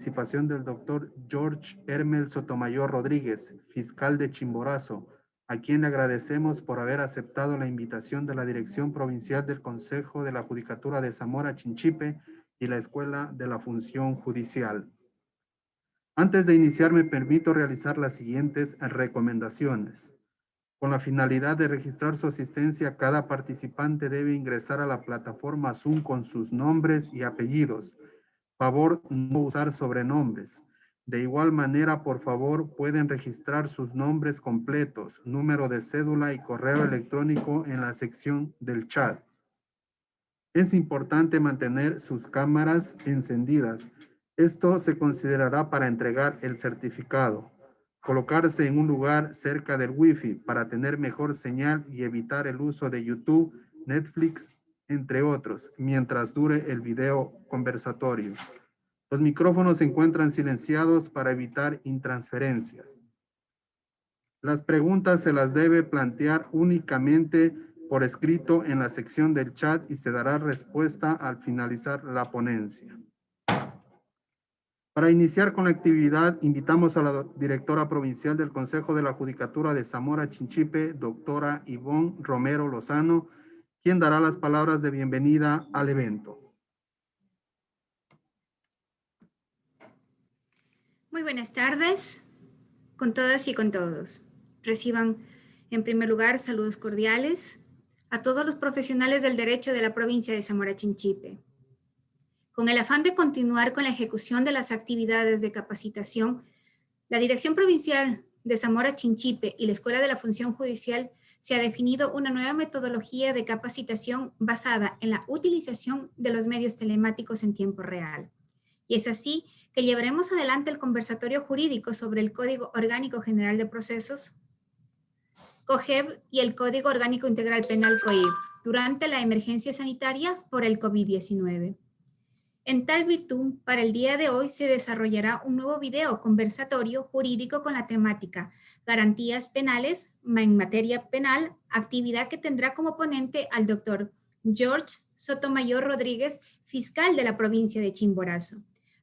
participación del doctor George Hermel Sotomayor Rodríguez, fiscal de Chimborazo, a quien le agradecemos por haber aceptado la invitación de la Dirección Provincial del Consejo de la Judicatura de Zamora Chinchipe y la Escuela de la Función Judicial. Antes de iniciar, me permito realizar las siguientes recomendaciones. Con la finalidad de registrar su asistencia, cada participante debe ingresar a la plataforma Zoom con sus nombres y apellidos. Favor no usar sobrenombres. De igual manera, por favor, pueden registrar sus nombres completos, número de cédula y correo electrónico en la sección del chat. Es importante mantener sus cámaras encendidas. Esto se considerará para entregar el certificado. Colocarse en un lugar cerca del Wi-Fi para tener mejor señal y evitar el uso de YouTube, Netflix, entre otros, mientras dure el video conversatorio. Los micrófonos se encuentran silenciados para evitar intransferencias. Las preguntas se las debe plantear únicamente por escrito en la sección del chat y se dará respuesta al finalizar la ponencia. Para iniciar con la actividad, invitamos a la directora provincial del Consejo de la Judicatura de Zamora Chinchipe, doctora Ivonne Romero Lozano, quien dará las palabras de bienvenida al evento. Muy buenas tardes con todas y con todos. Reciban en primer lugar saludos cordiales a todos los profesionales del derecho de la provincia de Zamora Chinchipe. Con el afán de continuar con la ejecución de las actividades de capacitación, la Dirección Provincial de Zamora Chinchipe y la Escuela de la Función Judicial se ha definido una nueva metodología de capacitación basada en la utilización de los medios telemáticos en tiempo real. Y es así que llevaremos adelante el conversatorio jurídico sobre el Código Orgánico General de Procesos, COGEB, y el Código Orgánico Integral Penal, COIP, durante la emergencia sanitaria por el COVID-19. En tal virtud, para el día de hoy se desarrollará un nuevo video conversatorio jurídico con la temática Garantías Penales en materia penal, actividad que tendrá como ponente al doctor George Sotomayor Rodríguez, fiscal de la provincia de Chimborazo,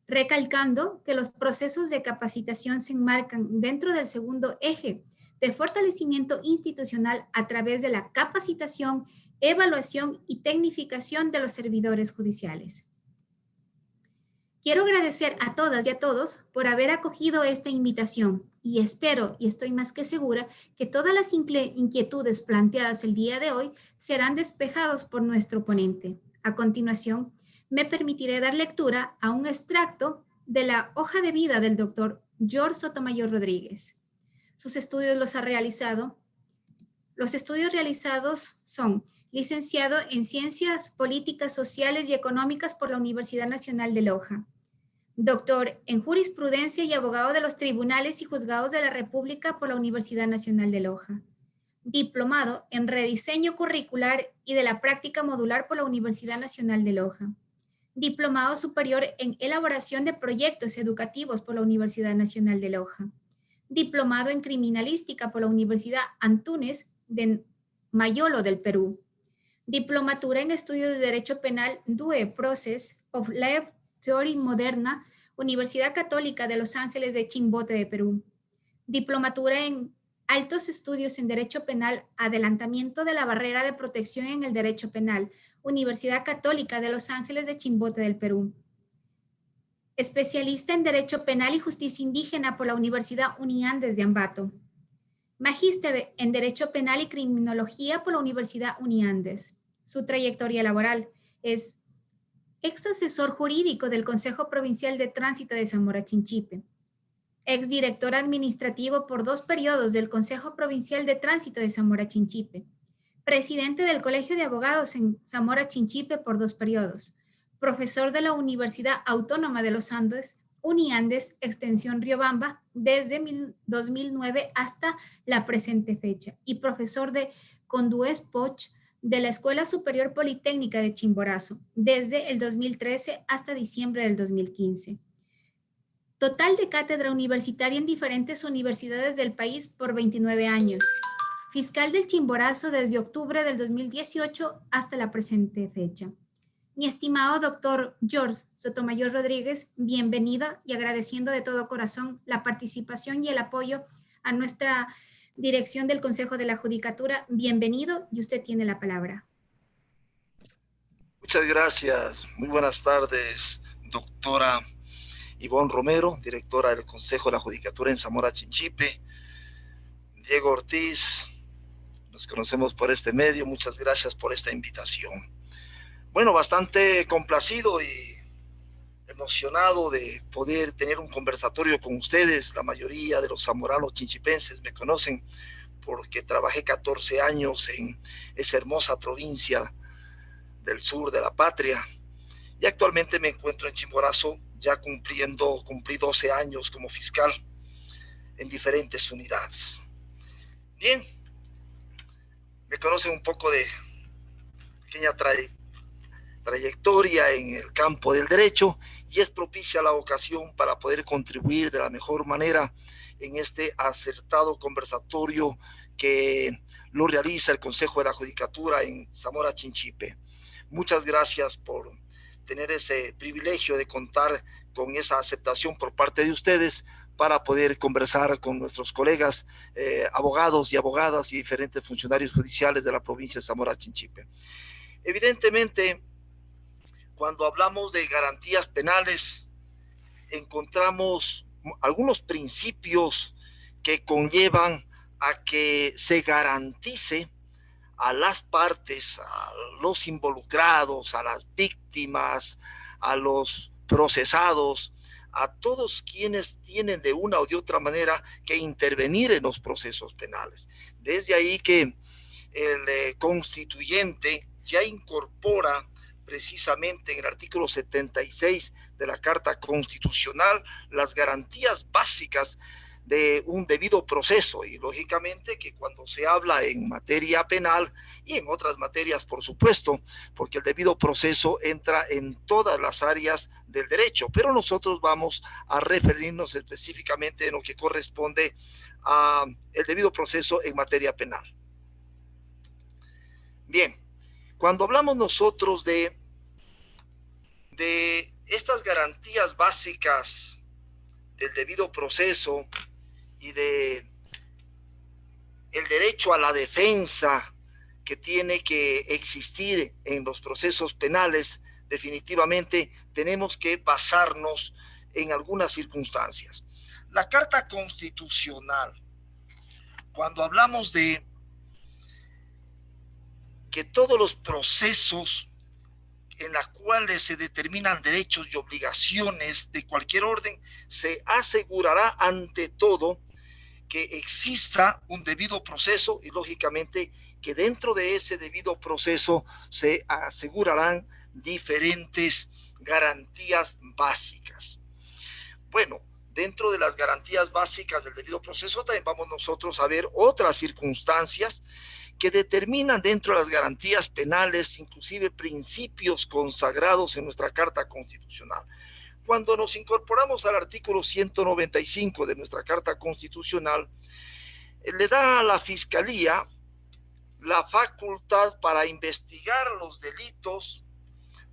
recalcando que los procesos de capacitación se enmarcan dentro del segundo eje de fortalecimiento institucional a través de la capacitación, evaluación y tecnificación de los servidores judiciales. Quiero agradecer a todas y a todos por haber acogido esta invitación y espero y estoy más que segura que todas las inquietudes planteadas el día de hoy serán despejados por nuestro ponente. A continuación, me permitiré dar lectura a un extracto de la hoja de vida del doctor George Sotomayor Rodríguez. Sus estudios los ha realizado. Los estudios realizados son licenciado en Ciencias Políticas, Sociales y Económicas por la Universidad Nacional de Loja, doctor en Jurisprudencia y abogado de los Tribunales y Juzgados de la República por la Universidad Nacional de Loja, diplomado en Rediseño Curricular y de la Práctica Modular por la Universidad Nacional de Loja, diplomado superior en Elaboración de Proyectos Educativos por la Universidad Nacional de Loja, diplomado en Criminalística por la Universidad Antúnez de Mayolo del Perú, diplomatura en Estudios de Derecho Penal DUE Process of Law Theory Moderna, Universidad Católica de Los Ángeles de Chimbote de Perú, diplomatura en Altos Estudios en Derecho Penal, Adelantamiento de la Barrera de Protección en el Derecho Penal, Universidad Católica de Los Ángeles de Chimbote del Perú, especialista en Derecho Penal y Justicia Indígena por la Universidad Uniandes de Ambato, magíster en Derecho Penal y Criminología por la Universidad Uniandes. Su trayectoria laboral es ex asesor jurídico del Consejo Provincial de Tránsito de Zamora Chinchipe, ex director administrativo por 2 periodos del Consejo Provincial de Tránsito de Zamora Chinchipe, presidente del Colegio de Abogados en Zamora Chinchipe por 2 periodos, profesor de la Universidad Autónoma de los Andes, Uniandes, Extensión Riobamba, desde 2009 hasta la presente fecha, y profesor de Condues Poch de la Escuela Superior Politécnica de Chimborazo, desde el 2013 hasta diciembre del 2015. Total de cátedra universitaria en diferentes universidades del país por 29 años. Fiscal del Chimborazo desde octubre del 2018 hasta la presente fecha. Mi estimado doctor George Sotomayor Rodríguez, bienvenida y agradeciendo de todo corazón la participación y el apoyo a nuestra dirección del Consejo de la Judicatura. Bienvenido y usted tiene la palabra. Muchas gracias. Muy buenas tardes, doctora Ivonne Romero, directora del Consejo de la Judicatura en Zamora Chinchipe. Diego Ortiz, nos conocemos por este medio. Muchas gracias por esta invitación. Bueno, bastante complacido y emocionado de poder tener un conversatorio con ustedes. La mayoría de los zamoranos chinchipenses me conocen porque trabajé 14 años en esa hermosa provincia del sur de la patria, y actualmente me encuentro en Chimborazo, ya cumplí 12 años como fiscal en diferentes unidades. Bien, me conocen un poco de pequeña trayectoria en el campo del derecho, y es propicia la ocasión para poder contribuir de la mejor manera en este acertado conversatorio que lo realiza el Consejo de la Judicatura en Zamora Chinchipe. Muchas gracias por tener ese privilegio de contar con esa aceptación por parte de ustedes para poder conversar con nuestros colegas abogados y abogadas y diferentes funcionarios judiciales de la provincia de Zamora Chinchipe. Evidentemente, cuando hablamos de garantías penales, encontramos algunos principios que conllevan a que se garantice a las partes, a los involucrados, a las víctimas, a los procesados, a todos quienes tienen de una o de otra manera que intervenir en los procesos penales. Desde ahí que el constituyente ya incorpora precisamente en el artículo 76 de la Carta Constitucional las garantías básicas de un debido proceso, y lógicamente que cuando se habla en materia penal y en otras materias, por supuesto, porque el debido proceso entra en todas las áreas del derecho, pero nosotros vamos a referirnos específicamente en lo que corresponde a el debido proceso en materia penal. Bien, cuando hablamos nosotros de estas garantías básicas del debido proceso y de el derecho a la defensa que tiene que existir en los procesos penales, definitivamente tenemos que basarnos en algunas circunstancias. La Carta Constitucional, cuando hablamos de que todos los procesos en los cuales se determinan derechos y obligaciones de cualquier orden, se asegurará ante todo que exista un debido proceso, y lógicamente que dentro de ese debido proceso se asegurarán diferentes garantías básicas. Bueno, dentro de las garantías básicas del debido proceso también vamos nosotros a ver otras circunstancias que determinan dentro de las garantías penales, inclusive principios consagrados en nuestra Carta Constitucional. Cuando nos incorporamos al artículo 195 de nuestra Carta Constitucional, le da a la Fiscalía la facultad para investigar los delitos,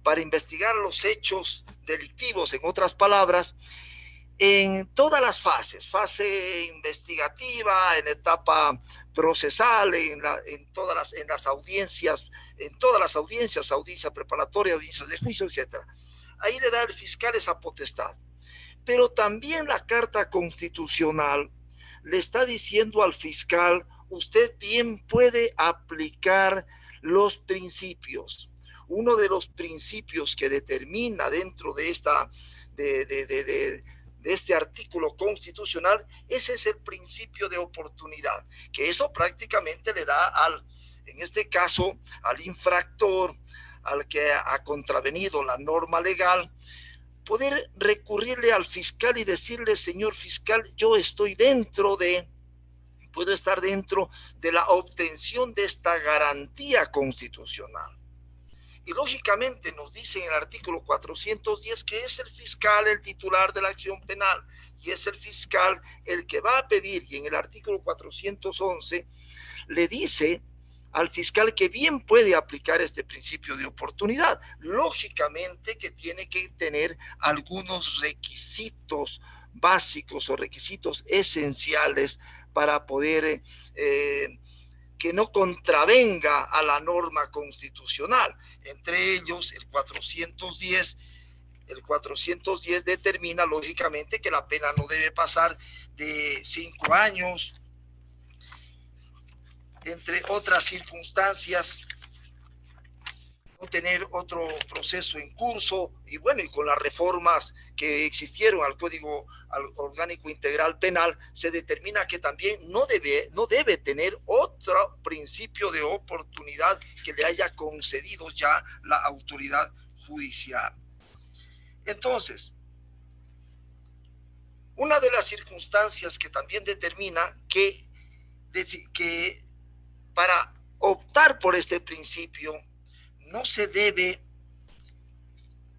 para investigar los hechos delictivos, en otras palabras, en todas las fases, fase investigativa, en etapa procesal, en todas las audiencias, audiencia preparatoria, audiencias de juicio, etcétera. Ahí le da al fiscal esa potestad. Pero también la Carta Constitucional le está diciendo al fiscal, usted bien puede aplicar los principios. Uno de los principios que determina dentro de este artículo constitucional, ese es el principio de oportunidad, que eso prácticamente le da en este caso, al infractor, al que ha contravenido la norma legal, poder recurrirle al fiscal y decirle, señor fiscal, yo puedo estar dentro de la obtención de esta garantía constitucional. Y lógicamente nos dice en el artículo 410 que es el fiscal el titular de la acción penal, y es el fiscal el que va a pedir, y en el artículo 411 le dice al fiscal que bien puede aplicar este principio de oportunidad. Lógicamente que tiene que tener algunos requisitos básicos o requisitos esenciales para poder que no contravenga a la norma constitucional. Entre ellos, el 410 determina lógicamente que la pena no debe pasar de 5 años, entre otras circunstancias, no tener otro proceso en curso, y bueno, y con las reformas que existieron al Código Orgánico Integral Penal, se determina que también no debe tener otro principio de oportunidad que le haya concedido ya la autoridad judicial. Entonces, una de las circunstancias que también determina que para optar por este principio no se debe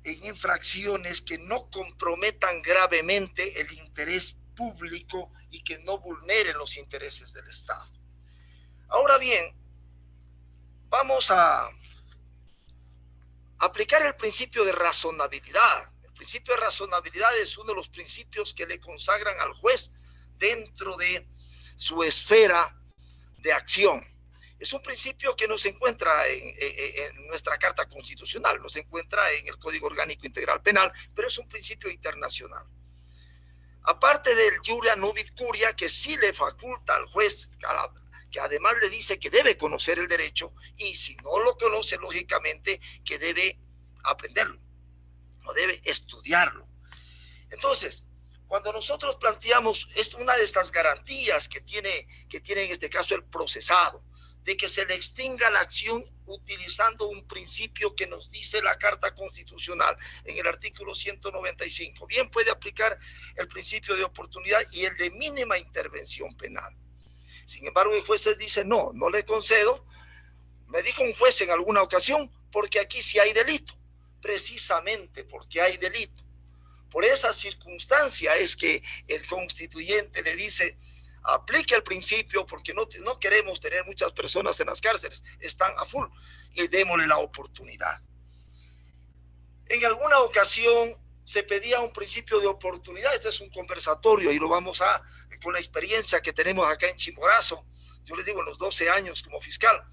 en infracciones que no comprometan gravemente el interés público y que no vulneren los intereses del Estado. Ahora bien, vamos a aplicar el principio de razonabilidad. El principio de razonabilidad es uno de los principios que le consagran al juez dentro de su esfera de acción. Es un principio que no se encuentra en nuestra Carta Constitucional, no se encuentra en el Código Orgánico Integral Penal, pero es un principio internacional. Aparte del iuria nubit curia, que sí le faculta al juez, que además le dice que debe conocer el derecho, y si no lo conoce, lógicamente, que debe aprenderlo, no debe estudiarlo. Entonces, cuando nosotros planteamos, es una de estas garantías que tiene en este caso el procesado, de que se le extinga la acción utilizando un principio que nos dice la Carta Constitucional en el artículo 195. Bien puede aplicar el principio de oportunidad y el de mínima intervención penal. Sin embargo, el juez dice, no le concedo. Me dijo un juez en alguna ocasión, porque aquí sí hay delito. Precisamente porque hay delito. Por esa circunstancia es que el constituyente le dice, aplique el principio porque no queremos tener muchas personas en las cárceles, están a full, y démosle la oportunidad. En alguna ocasión se pedía un principio de oportunidad. Este es un conversatorio y lo vamos con la experiencia que tenemos acá en Chimborazo, yo les digo en los 12 años como fiscal,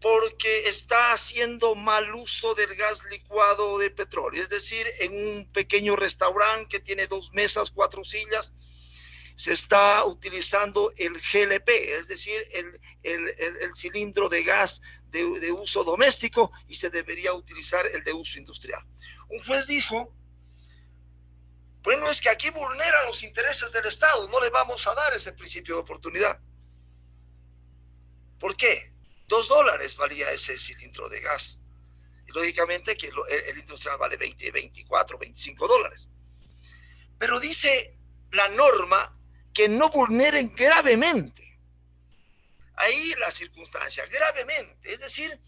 porque está haciendo mal uso del gas licuado de petróleo, es decir, en un pequeño restaurante que tiene 2 mesas, 4 sillas, se está utilizando el GLP, es decir, el cilindro de gas de uso doméstico, y se debería utilizar el de uso industrial. Un juez dijo, bueno, es que aquí vulneran los intereses del Estado, no le vamos a dar ese principio de oportunidad. ¿Por qué? $2 valía ese cilindro de gas. Y lógicamente que el industrial vale 20, 24, $25. Pero dice la norma que no vulneren gravemente. Ahí la circunstancia, gravemente. Es decir,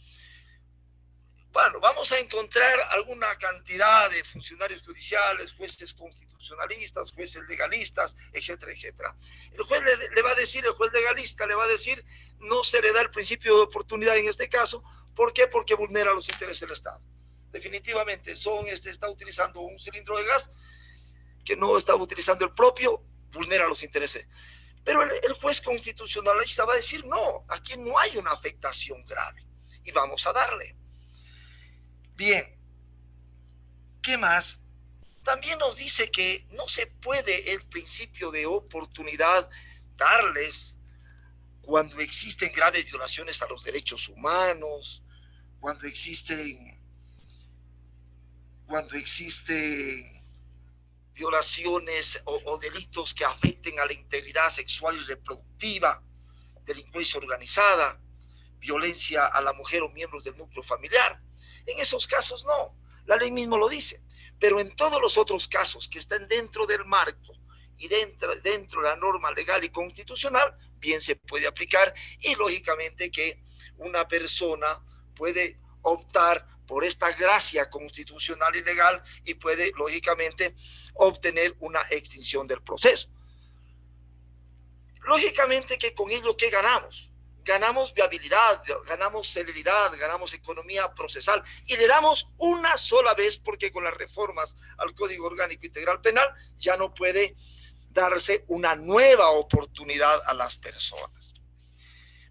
bueno, vamos a encontrar alguna cantidad de funcionarios judiciales, jueces constitucionalistas, jueces legalistas, etcétera, etcétera. El juez le va a decir, el juez legalista le va a decir, no se le da el principio de oportunidad en este caso. ¿Por qué? Porque vulnera los intereses del Estado. Definitivamente está utilizando un cilindro de gas que no está utilizando el propio, vulnera los intereses. Pero el juez constitucionalista va a decir, no, aquí no hay una afectación grave y vamos a darle. Bien, ¿qué más? También nos dice que no se puede el principio de oportunidad darles cuando existen graves violaciones a los derechos humanos, cuando existen violaciones o delitos que afecten a la integridad sexual y reproductiva, delincuencia organizada, violencia a la mujer o miembros del núcleo familiar. En esos casos no, la ley mismo lo dice, pero en todos los otros casos que estén dentro del marco y dentro de la norma legal y constitucional, bien se puede aplicar, y lógicamente que una persona puede optar por esta gracia constitucional y legal y puede lógicamente obtener una extinción del proceso. Lógicamente que con ello, ¿qué ganamos? ganamos viabilidad, ganamos celeridad, ganamos economía procesal y le damos una sola vez, porque con las reformas al Código Orgánico Integral Penal ya no puede darse una nueva oportunidad a las personas.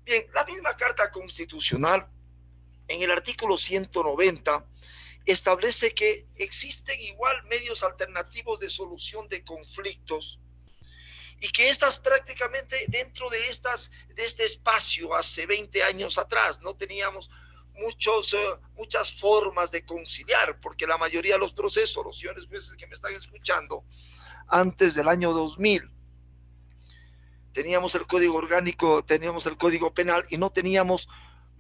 Bien, la misma Carta Constitucional en el artículo 190 establece que existen igual medios alternativos de solución de conflictos y que estas prácticamente dentro de este espacio hace 20 años atrás no teníamos muchas formas de conciliar, porque la mayoría de los procesos, los señores jueces que me están escuchando, antes del año 2000, teníamos el Código Orgánico, teníamos el Código Penal y no teníamos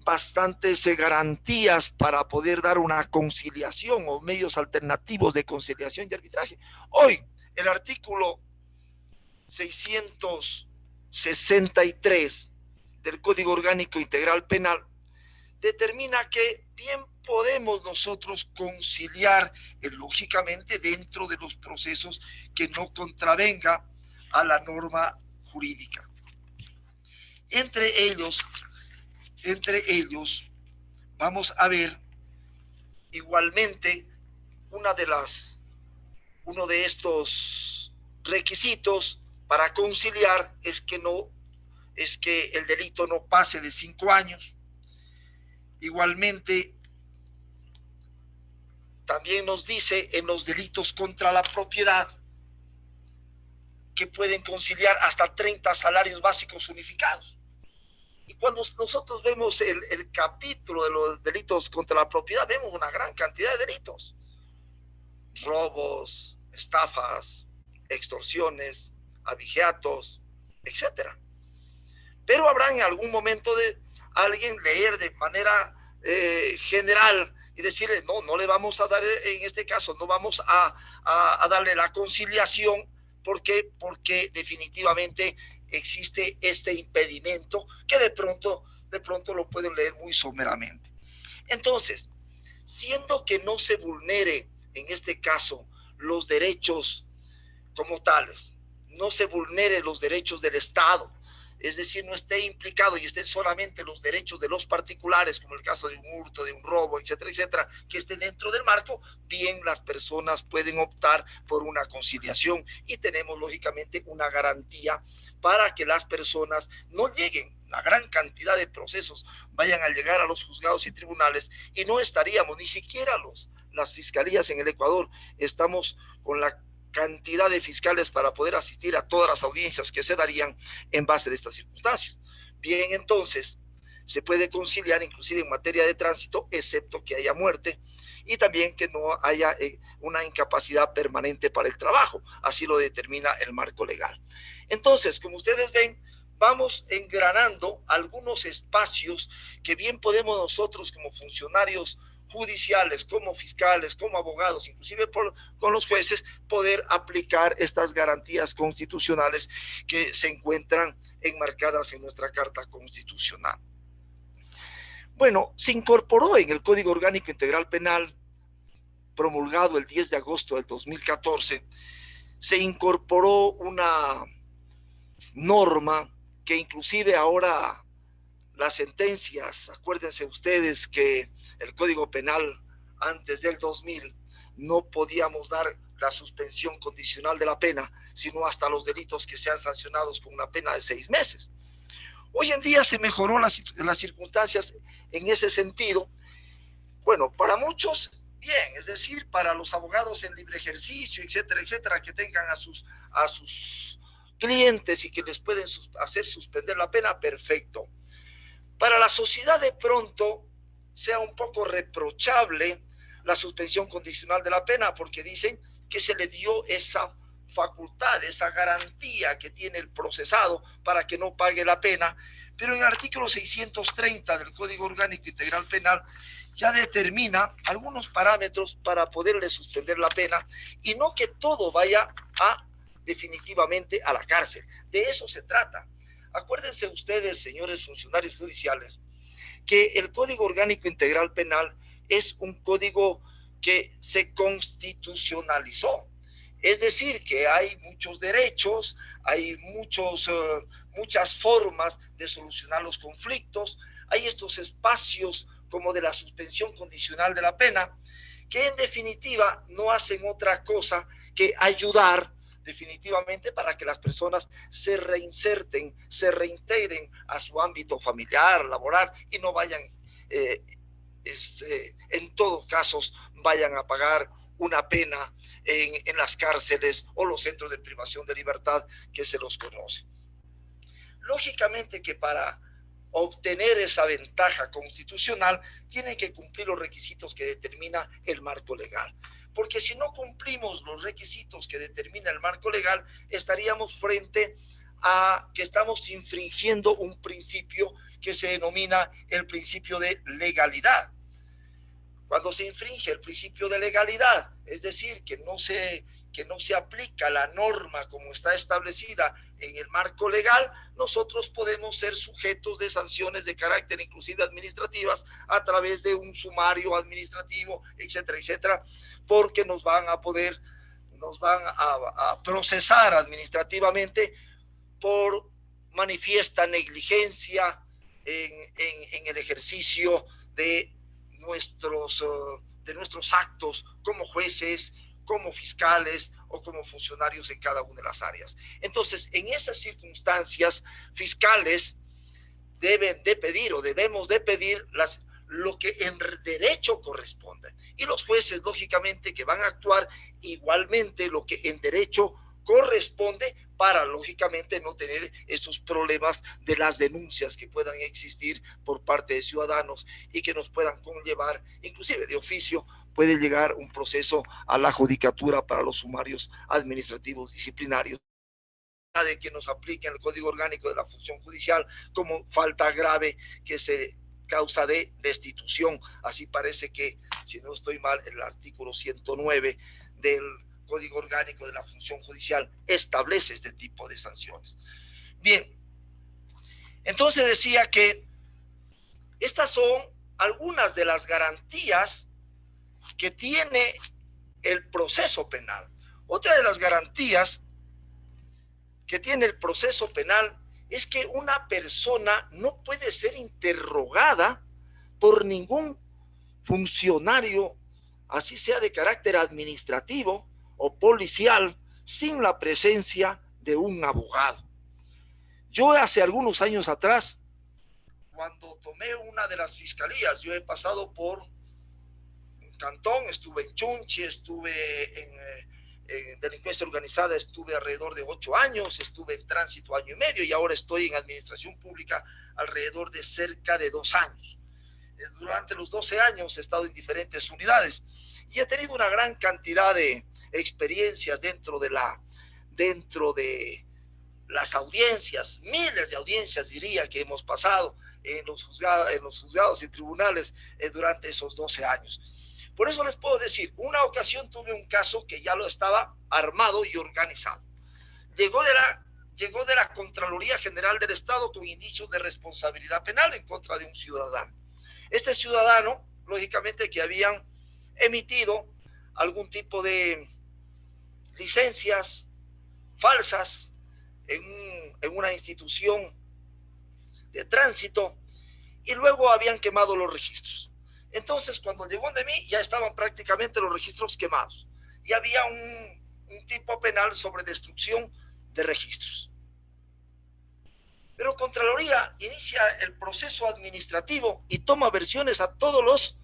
bastantes garantías para poder dar una conciliación o medios alternativos de conciliación y arbitraje. Hoy, el artículo 663 del Código Orgánico Integral Penal determina que bien podemos nosotros conciliar, lógicamente dentro de los procesos que no contravenga a la norma jurídica. Entre ellos vamos a ver igualmente uno de estos requisitos para conciliar es que el delito no pase de 5 años. Igualmente, también nos dice en los delitos contra la propiedad que pueden conciliar hasta 30 salarios básicos unificados. Y cuando nosotros vemos el capítulo de los delitos contra la propiedad, vemos una gran cantidad de delitos. Robos, estafas, extorsiones, abigeatos, etcétera. Pero habrá en algún momento de alguien leer de manera general y decirle, no le vamos a dar, en este caso, no vamos a darle la conciliación. ¿Por qué? Porque definitivamente existe este impedimento que de pronto lo pueden leer muy someramente. Entonces, siendo que no se vulnere, en este caso, los derechos como tales, no se vulnere los derechos del Estado, es decir, no esté implicado y estén solamente los derechos de los particulares, como el caso de un hurto, de un robo, etcétera, etcétera, que estén dentro del marco, bien las personas pueden optar por una conciliación y tenemos lógicamente una garantía para que las personas no lleguen, la gran cantidad de procesos vayan a llegar a los juzgados y tribunales y no estaríamos, ni siquiera las fiscalías en el Ecuador, estamos con la cantidad de fiscales para poder asistir a todas las audiencias que se darían en base de estas circunstancias. Bien, entonces, se puede conciliar inclusive en materia de tránsito, excepto que haya muerte y también que no haya una incapacidad permanente para el trabajo. Así lo determina el marco legal. Entonces, como ustedes ven, vamos engranando algunos espacios que bien podemos nosotros como funcionarios judiciales, como fiscales, como abogados, inclusive con los jueces, poder aplicar estas garantías constitucionales que se encuentran enmarcadas en nuestra Carta Constitucional. Bueno, se incorporó en el Código Orgánico Integral Penal, promulgado el 10 de agosto del 2014, se incorporó una norma que inclusive ahora las sentencias, acuérdense ustedes que el Código Penal antes del 2000 no podíamos dar la suspensión condicional de la pena, sino hasta los delitos que sean sancionados con una pena de 6 meses. Hoy en día se mejoró las circunstancias en ese sentido. Bueno, para muchos, bien, es decir, para los abogados en libre ejercicio, etcétera, etcétera, que tengan a sus clientes y que les pueden hacer suspender la pena, perfecto. Para la sociedad de pronto sea un poco reprochable la suspensión condicional de la pena porque dicen que se le dio esa facultad, esa garantía que tiene el procesado para que no pague la pena, pero en el artículo 630 del Código Orgánico Integral Penal ya determina algunos parámetros para poderle suspender la pena y no que todo vaya definitivamente a la cárcel. De eso se trata. Acuérdense ustedes, señores funcionarios judiciales, que el Código Orgánico Integral Penal es un código que se constitucionalizó. Es decir, que hay muchos derechos, hay muchas formas de solucionar los conflictos, hay estos espacios como de la suspensión condicional de la pena, que en definitiva no hacen otra cosa que ayudar definitivamente para que las personas se reinserten, se reintegren a su ámbito familiar, laboral, y no vayan, en todos casos, vayan a pagar una pena en las cárceles o los centros de privación de libertad que se los conoce. Lógicamente que para obtener esa ventaja constitucional tienen que cumplir los requisitos que determina el marco legal. Porque si no cumplimos los requisitos que determina el marco legal, estaríamos frente a que estamos infringiendo un principio que se denomina el principio de legalidad. Cuando se infringe el principio de legalidad, es decir, que no se aplica la norma como está establecida en el marco legal, nosotros podemos ser sujetos de sanciones de carácter inclusive administrativas a través de un sumario administrativo, etcétera, etcétera, porque nos van a procesar administrativamente por manifiesta negligencia en el ejercicio de nuestros actos como jueces, como fiscales o como funcionarios en cada una de las áreas. Entonces, en esas circunstancias, fiscales deben de pedir o debemos de pedir lo que en derecho corresponde. Y los jueces, lógicamente, que van a actuar igualmente lo que en derecho corresponde para, lógicamente, no tener estos problemas de las denuncias que puedan existir por parte de ciudadanos y que nos puedan conllevar, inclusive de oficio, puede llegar un proceso a la judicatura para los sumarios administrativos disciplinarios de que nos apliquen el Código Orgánico de la Función Judicial como falta grave que se causa de destitución. Así parece que, si no estoy mal, el artículo 109 del Código Orgánico de la Función Judicial establece este tipo de sanciones. Bien, entonces decía que estas son algunas de las garantías que tiene el proceso penal. Otra de las garantías que tiene el proceso penal es que una persona no puede ser interrogada por ningún funcionario, así sea de carácter administrativo o policial, sin la presencia de un abogado. Yo hace algunos años atrás, cuando tomé una de las fiscalías, yo he pasado por un cantón, estuve en Chunchi, estuve en delincuencia organizada, estuve alrededor de 8 años, estuve en tránsito 1 año y medio y ahora estoy en administración pública alrededor de cerca de 2 años. Durante los 12 años he estado en diferentes unidades y he tenido una gran cantidad de experiencias dentro de las audiencias, miles de audiencias diría que hemos pasado en los juzgados y tribunales durante esos 12 años. Por eso les puedo decir, una ocasión tuve un caso que ya lo estaba armado y organizado. Llegó de la Contraloría General del Estado con indicios de responsabilidad penal en contra de un ciudadano. Este ciudadano, lógicamente, que habían emitido algún tipo de licencias falsas en una institución de tránsito y luego habían quemado los registros. Entonces, cuando llegó de mí, ya estaban prácticamente los registros quemados y había un tipo penal sobre destrucción de registros. Pero Contraloría inicia el proceso administrativo y toma versiones a todos los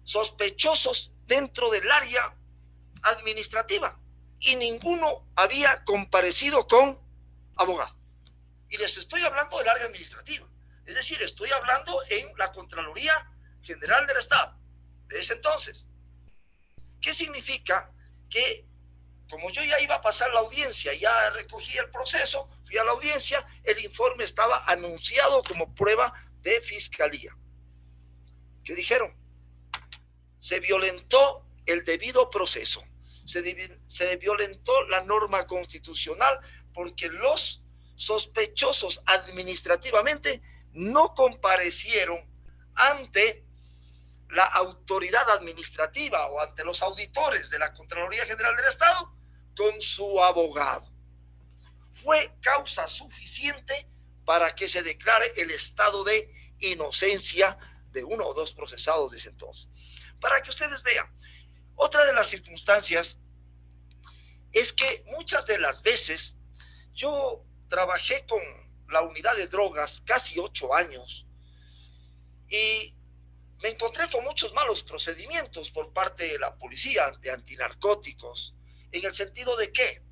sospechosos dentro del área administrativa y ninguno había comparecido con abogado. Y les estoy hablando del área administrativa, es decir, estoy hablando en la Contraloría General del Estado de ese entonces. ¿Qué significa? Que como yo ya iba a pasar la audiencia, ya recogí el proceso, fui a la audiencia, el informe estaba anunciado como prueba de fiscalía. ¿Qué dijeron? Se violentó el debido proceso, se violentó la norma constitucional porque los sospechosos administrativamente no comparecieron ante la autoridad administrativa o ante los auditores de la Contraloría General del Estado con su abogado. Fue causa suficiente para que se declare el estado de inocencia de uno o dos procesados de ese entonces. Para que ustedes vean, otra de las circunstancias es que muchas de las veces yo trabajé con la unidad de drogas casi 8 años y me encontré con muchos malos procedimientos por parte de la policía de antinarcóticos, en el sentido de que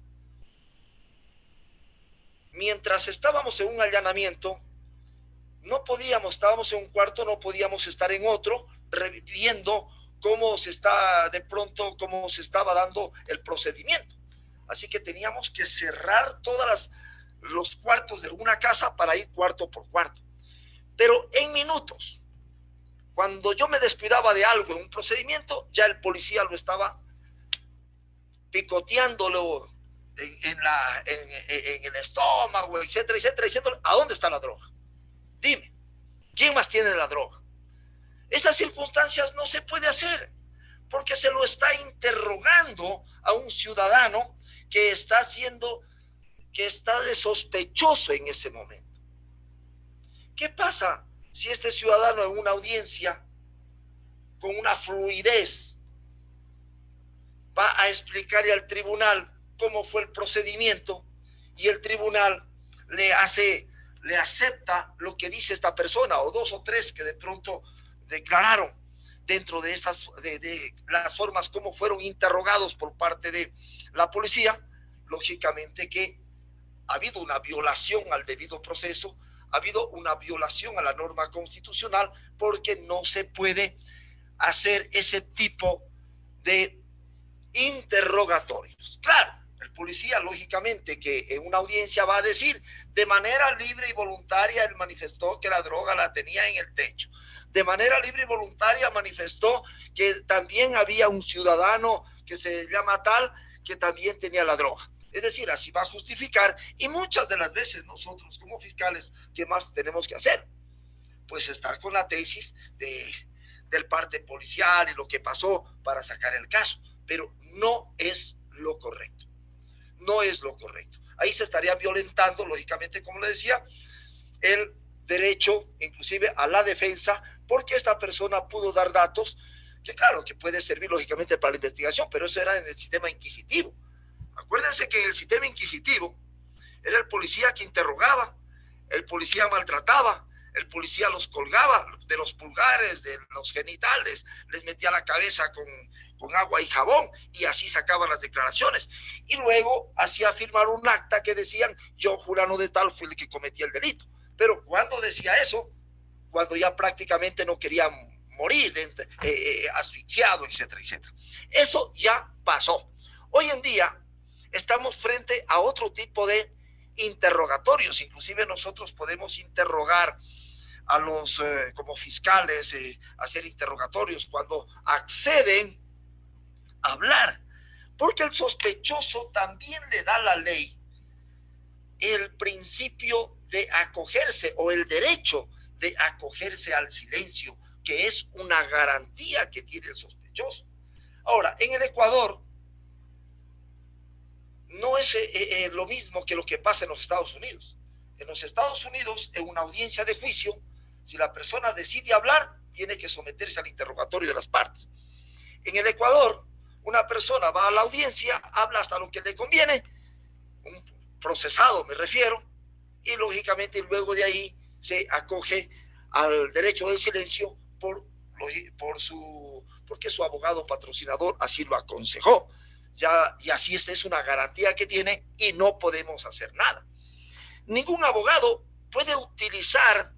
mientras estábamos en un allanamiento, no podíamos, estábamos en un cuarto, no podíamos estar en otro, viendo cómo se está de pronto, cómo se estaba dando el procedimiento. Así que teníamos que cerrar todos los cuartos de una casa para ir cuarto por cuarto. Pero en minutos, cuando yo me descuidaba de algo en un procedimiento, ya el policía lo estaba picoteándolo en el estómago, etcétera, etcétera, etcétera. ¿A dónde está la droga? Dime, ¿quién más tiene la droga? Estas circunstancias no se puede hacer porque se lo está interrogando a un ciudadano que está de sospechoso en ese momento. ¿Qué pasa si este ciudadano en una audiencia con una fluidez va a explicarle al tribunal cómo fue el procedimiento y el tribunal le acepta lo que dice esta persona o 2 o 3 que de pronto declararon dentro de las formas como fueron interrogados por parte de la policía? Lógicamente que ha habido una violación al debido proceso, ha habido una violación a la norma constitucional, porque no se puede hacer ese tipo de interrogatorios. Claro, el policía lógicamente que en una audiencia va a decir de manera libre y voluntaria, él manifestó que la droga la tenía en el techo. De manera libre y voluntaria manifestó que también había un ciudadano que se llama tal que también tenía la droga. Es decir, así va a justificar, y muchas de las veces nosotros como fiscales, ¿qué más tenemos que hacer? Pues estar con la tesis del parte policial y lo que pasó para sacar el caso, pero no es lo correcto. No es lo correcto. Ahí se estaría violentando, lógicamente, como le decía, el derecho inclusive a la defensa, porque esta persona pudo dar datos que claro, que puede servir lógicamente para la investigación, pero eso era en el sistema inquisitivo. Acuérdense que en el sistema inquisitivo era el policía que interrogaba, el policía maltrataba, el policía los colgaba de los pulgares, de los genitales, les metía la cabeza con agua y jabón y así sacaban las declaraciones. Y luego hacía firmar un acta que decían, yo fulano de tal fue el que cometía el delito. Pero cuando decía eso, cuando ya prácticamente no quería morir, asfixiado, etcétera, etcétera. Eso ya pasó. Hoy en día estamos frente a otro tipo de interrogatorios. Inclusive nosotros podemos interrogar a los como fiscales, hacer interrogatorios cuando acceden a hablar, porque el sospechoso también le da a la ley el principio de acogerse o el derecho de acogerse al silencio, que es una garantía que tiene el sospechoso. Ahora, en el Ecuador no es lo mismo que lo que pasa en los Estados Unidos. En los Estados Unidos, en una audiencia de juicio, si la persona decide hablar, tiene que someterse al interrogatorio de las partes. En el Ecuador, una persona va a la audiencia, habla hasta lo que le conviene, un procesado me refiero, y lógicamente luego de ahí se acoge al derecho del silencio porque su abogado patrocinador así lo aconsejó. Y así es una garantía que tiene y no podemos hacer nada. Ningún abogado puede utilizar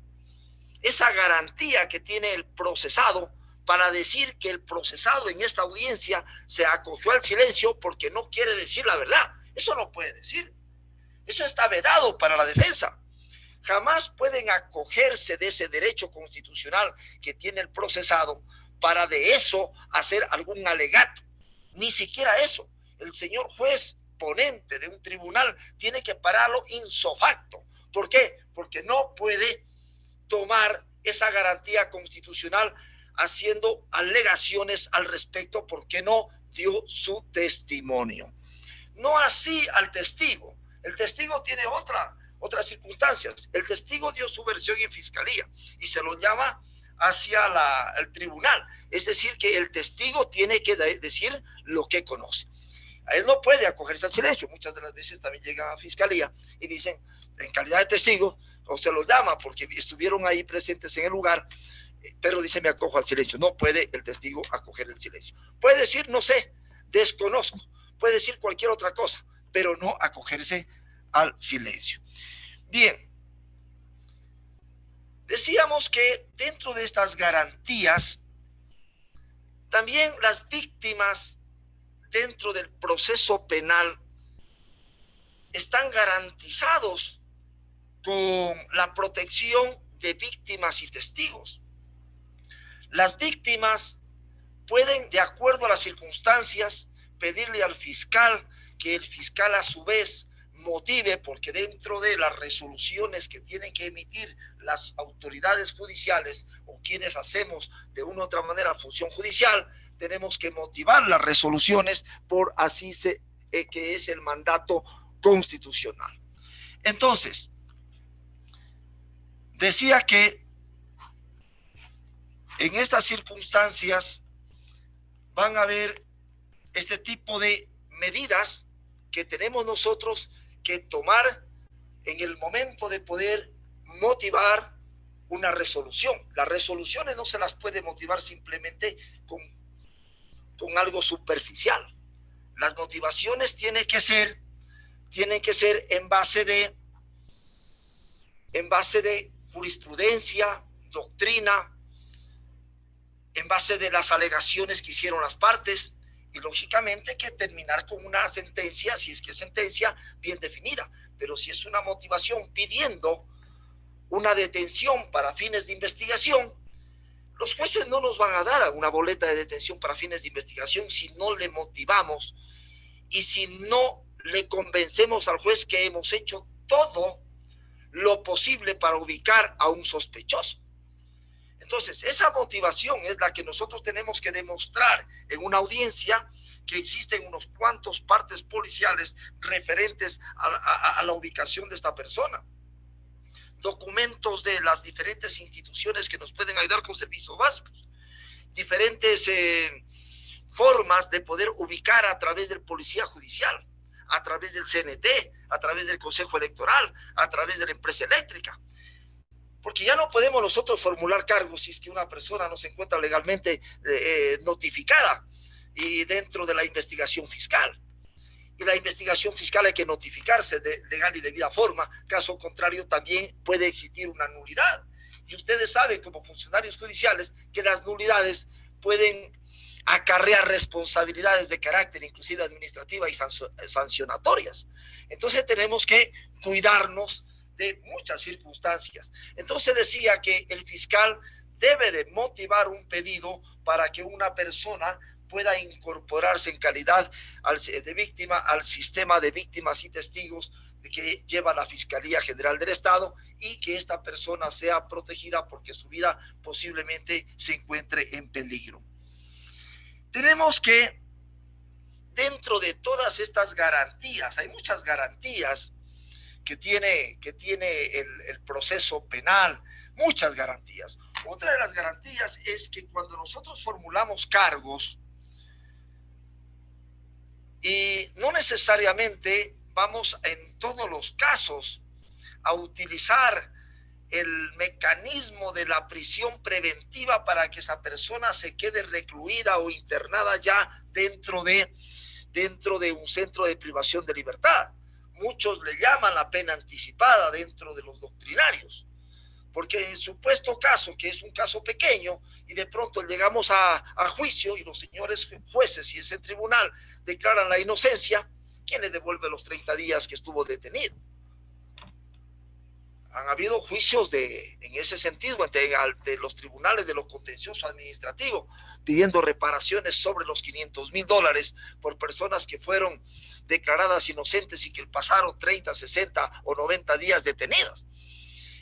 esa garantía que tiene el procesado para decir que el procesado en esta audiencia se acogió al silencio porque no quiere decir la verdad. Eso no puede decir. Eso está vedado para la defensa. Jamás pueden acogerse de ese derecho constitucional que tiene el procesado para de eso hacer algún alegato. Ni siquiera eso. El señor juez ponente de un tribunal tiene que pararlo ipso facto. ¿Por qué? Porque no puede tomar esa garantía constitucional haciendo alegaciones al respecto porque no dio su testimonio. No así al testigo. El testigo tiene otras circunstancias. El testigo dio su versión en fiscalía y se lo llama hacia el tribunal. Es decir, que el testigo tiene que decir lo que conoce. Él no puede acogerse al silencio. Muchas de las veces también llegan a fiscalía y dicen, en calidad de testigo, o se los llama porque estuvieron ahí presentes en el lugar, pero dice, me acojo al silencio. No puede el testigo acoger el silencio. Puede decir, no sé, desconozco. Puede decir cualquier otra cosa, pero no acogerse al silencio. Bien, decíamos que dentro de estas garantías, también las víctimas dentro del proceso penal están garantizados con la protección de víctimas y testigos. Las víctimas pueden, de acuerdo a las circunstancias, pedirle al fiscal que el fiscal a su vez motive, porque dentro de las resoluciones que tienen que emitir las autoridades judiciales o quienes hacemos de una u otra manera función judicial, tenemos que motivar las resoluciones por así que es el mandato constitucional. Entonces, decía que en estas circunstancias van a haber este tipo de medidas que tenemos nosotros que tomar en el momento de poder motivar una resolución. Las resoluciones no se las puede motivar simplemente con algo superficial. Las motivaciones tienen que ser en base de jurisprudencia, doctrina, en base de las alegaciones que hicieron las partes y lógicamente que terminar con una sentencia, si es que es sentencia, bien definida. Pero si es una motivación pidiendo una detención para fines de investigación, los jueces no nos van a dar una boleta de detención para fines de investigación si no le motivamos y si no le convencemos al juez que hemos hecho todo lo posible para ubicar a un sospechoso. Entonces, esa motivación es la que nosotros tenemos que demostrar en una audiencia, que existen unos cuantos partes policiales referentes a la ubicación de esta persona. Documentos de las diferentes instituciones que nos pueden ayudar con servicios básicos. Diferentes formas de poder ubicar a través del policía judicial, a través del CNT, a través del Consejo Electoral, a través de la empresa eléctrica. Porque ya no podemos nosotros formular cargos si es que una persona no se encuentra legalmente notificada y dentro de la investigación fiscal. Y la investigación fiscal hay que notificarse de legal y debida forma, caso contrario también puede existir una nulidad. Y ustedes saben como funcionarios judiciales que las nulidades pueden acarrear responsabilidades de carácter inclusive administrativa y sancionatorias. Entonces tenemos que cuidarnos de muchas circunstancias. Entonces decía que el fiscal debe de motivar un pedido para que una persona pueda incorporarse en calidad de víctima al sistema de víctimas y testigos que lleva la Fiscalía General del Estado y que esta persona sea protegida porque su vida posiblemente se encuentre en peligro. Tenemos que, dentro de todas estas garantías, hay muchas garantías que tiene el proceso penal, muchas garantías. Otra de las garantías es que cuando nosotros formulamos cargos, y no necesariamente vamos en todos los casos a utilizar el mecanismo de la prisión preventiva para que esa persona se quede recluida o internada ya dentro de un centro de privación de libertad. Muchos le llaman la pena anticipada dentro de los doctrinarios, porque en supuesto caso, que es un caso pequeño, y de pronto llegamos a juicio y los señores jueces, si es el tribunal, declaran la inocencia, ¿quién le devuelve los 30 días que estuvo detenido? Han habido juicios en ese sentido ante los tribunales de lo contencioso administrativo, pidiendo reparaciones sobre los $500,000 por personas que fueron declaradas inocentes y que pasaron 30, 60 o 90 días detenidas.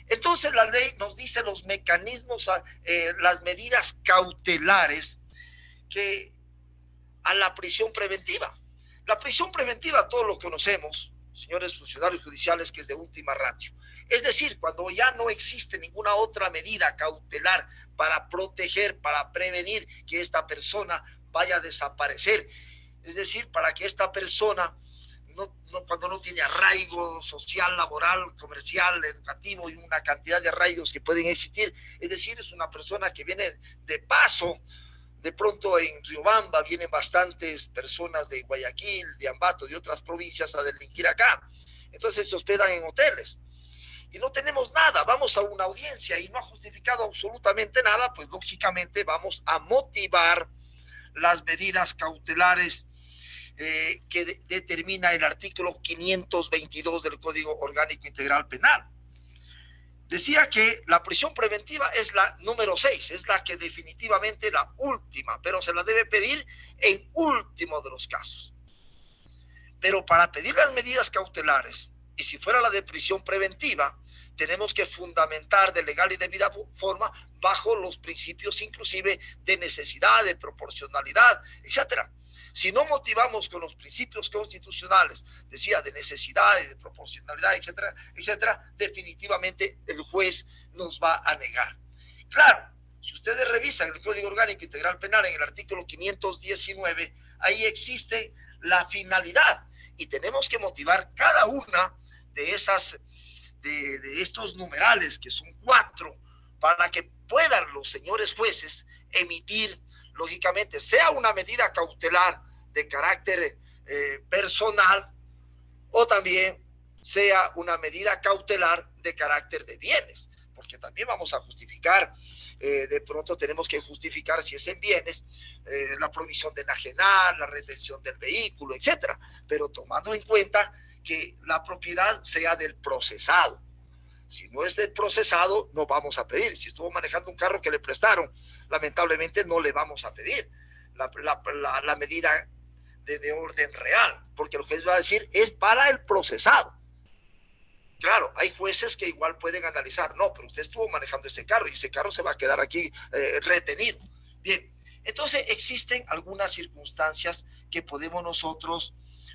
Entonces la ley nos dice los mecanismos, las medidas cautelares que a la prisión preventiva. La prisión preventiva todos lo conocemos, señores funcionarios judiciales, que es de última ratio. Es decir, cuando ya no existe ninguna otra medida cautelar para proteger, para prevenir que esta persona vaya a desaparecer. Es decir, para que esta persona, cuando no tiene arraigo social, laboral, comercial, educativo y una cantidad de arraigos que pueden existir, es decir, es una persona que viene de paso. De pronto en Riobamba vienen bastantes personas de Guayaquil, de Ambato, de otras provincias a delinquir acá. Entonces se hospedan en hoteles. Y no tenemos nada, vamos a una audiencia y no ha justificado absolutamente nada, pues lógicamente vamos a motivar las medidas cautelares que determina el artículo 522 del Código Orgánico Integral Penal. Decía que la prisión preventiva es la número 6, es la que definitivamente la última, pero se la debe pedir en último de los casos. Pero para pedir las medidas cautelares, y si fuera la de prisión preventiva, tenemos que fundamentar de legal y debida forma bajo los principios inclusive de necesidad, de proporcionalidad, etcétera. Si no motivamos con los principios constitucionales, decía, de necesidad y de proporcionalidad, etcétera, etcétera, definitivamente el juez nos va a negar. Claro, si ustedes revisan el Código Orgánico Integral Penal en el artículo 519, ahí existe la finalidad y tenemos que motivar cada una de esas, de estos numerales, que son 4, para que puedan los señores jueces emitir, lógicamente, sea una medida cautelar de carácter personal o también sea una medida cautelar de carácter de bienes, porque también vamos a justificar, de pronto tenemos que justificar si es en bienes, la provisión de enajenar, la retención del vehículo, etcétera, pero tomando en cuenta que la propiedad sea del procesado. Si no es del procesado, no vamos a pedir. Si estuvo manejando un carro que le prestaron, lamentablemente no le vamos a pedir la medida de orden real, porque el juez va a decir, es para el procesado. Claro, hay jueces que igual pueden analizar, no, pero usted estuvo manejando ese carro y ese carro se va a quedar aquí retenido. Bien, entonces existen algunas circunstancias que podemos nosotros